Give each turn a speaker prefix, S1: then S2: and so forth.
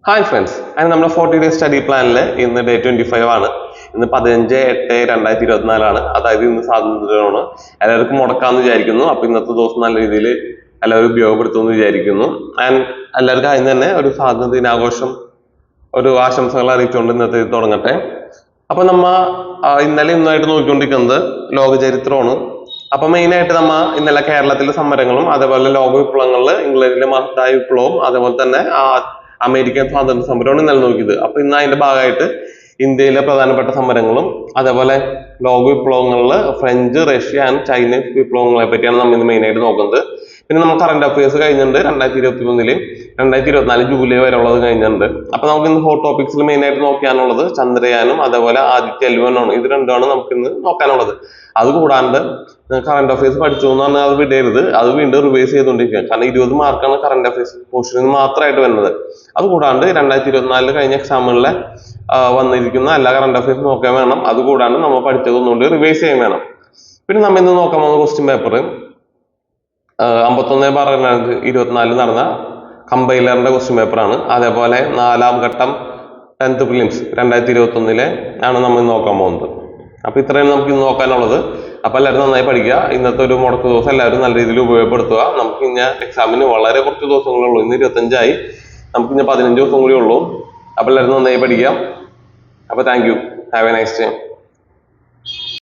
S1: Hi friends, അതിന് നമ്മുടെ 40 day study പ്ലാനിൽ ഇന്ന് ഡേ 25 ആണ്. ഇന്ന് 15/8/2024 അതായത് ഇന്ന് സ്വാതന്ത്ര്യമാണ്. എല്ലാവർക്കും മുടക്കാമെന്ന് വിചാരിക്കുന്നു. അപ്പൊ ഇന്നത്തെ ദിവസം നല്ല രീതിയിൽ എല്ലാവരും ഉപയോഗപ്പെടുത്തുമെന്ന് വിചാരിക്കുന്നു. ആൻഡ് എല്ലാവർക്കും അതിന് തന്നെ ഒരു സ്വാതന്ത്ര്യ ദിനാഘോഷം, ഒരു ആശംസകൾ അറിയിച്ചുകൊണ്ട് ഇന്നത്തെ ഇത് തുടങ്ങട്ടെ. അപ്പൊ ഇന്നലെ ഇന്നുമായിട്ട് നോക്കിക്കൊണ്ടിരിക്കുന്നത് ലോക ചരിത്രമാണ്. അപ്പൊ മെയിൻ ആയിട്ട് ഇന്നലെ കേരളത്തിലെ സമരങ്ങളും അതേപോലെ ലോക വിപ്ലവങ്ങളില് ഇംഗ്ലണ്ടിലെ മഹത്തായ വിപ്ലവവും അതേപോലെ തന്നെ അമേരിക്കൻ സ്വാതന്ത്ര്യ സമരമാണ് ഇന്നലെ നോക്കിയത്. അപ്പൊ ഇന്ന് അതിന്റെ ഭാഗമായിട്ട് ഇന്ത്യയിലെ പ്രധാനപ്പെട്ട സമരങ്ങളും അതേപോലെ ലോക വിപ്ലവങ്ങളില് ഫ്രഞ്ച്, റഷ്യ ആൻഡ് ചൈനീസ് വിപ്ലവങ്ങളെ പറ്റിയാണ് നമ്മൾ ഇന്ന് മെയിൻ ആയിട്ട് നോക്കുന്നത്. പിന്നെ നമ്മൾ കറന്റ് അഫയേഴ്സ് കഴിഞ്ഞിട്ടുണ്ട്. 2023 2024 ജൂലൈ വരെ ഉള്ളത് കഴിഞ്ഞിട്ടുണ്ട്. അപ്പൊ നമുക്ക് ഇന്ന് 4 ടോപ്പിക്സിൽ മെയിൻ ആയിട്ട് നോക്കാനുള്ളത് ചന്ദ്രയാനും അതേപോലെ ആദിത്യ L1 ഇത് രണ്ടാണ് നമുക്ക് ഇന്ന് നോക്കാനുള്ളത്. അത് കൂടാണ്ട് കറന്റ് അഫയേഴ്സ് പഠിച്ചു എന്ന് പറഞ്ഞാൽ അത് വിടരുത്, അത് വീണ്ടും റിവൈസ് ചെയ്തുകൊണ്ടിരിക്കുക. കാരണം 20 മാർക്കാണ് കറന്റ് അഫയേഴ്സ് പോർഷനിൽ മാത്രമായിട്ട് വരുന്നത്. അത് കൂടാണ്ട് 2024 കഴിഞ്ഞ എക്സാമുകളിലെ വന്നിരിക്കുന്ന എല്ലാ കറന്റ് അഫയേഴ്സ് നോക്കാൻ വേണം. അത് കൂടാണ്ട് നമ്മൾ പഠിച്ചതൊന്നുകൊണ്ട് റിവൈസ് ചെയ്യാൻ വേണം. പിന്നെ നമ്മൾ ഇന്ന് നോക്കാൻ പോകുന്ന ക്വസ്റ്റ്യൻ പേപ്പർ 51/2024 നടന്ന കമ്പൈലറിന്റെ ക്വസ്റ്റ്യൻ പേപ്പറാണ്. അതേപോലെ 4ാം ഘട്ടം 10th പ്രിലിംസ് 2021 ആണ് നമ്മൾ നോക്കാൻ പോകുന്നത്. അപ്പൊ ഇത്രയും നമുക്ക് ഇന്ന് നോക്കാനുള്ളത്. അപ്പൊ എല്ലാവരും നന്നായി പഠിക്കുക. ഇന്നത്തെ ഒരു മുടക്ക് ദിവസം എല്ലാവരും നല്ല രീതിയിൽ ഉപയോഗപ്പെടുത്തുക. നമുക്ക് ഇനി എക്സാമിന് വളരെ കുറച്ച് ദിവസങ്ങളേ ഉള്ളൂ. ഇന്ന് 25 നമുക്ക് ഇനി 15 ദിവസം കൂടി ഉള്ളൂ. അപ്പൊ എല്ലാവരും നന്നായി പഠിക്കുക. അപ്പൊ thank you. Have A nice day.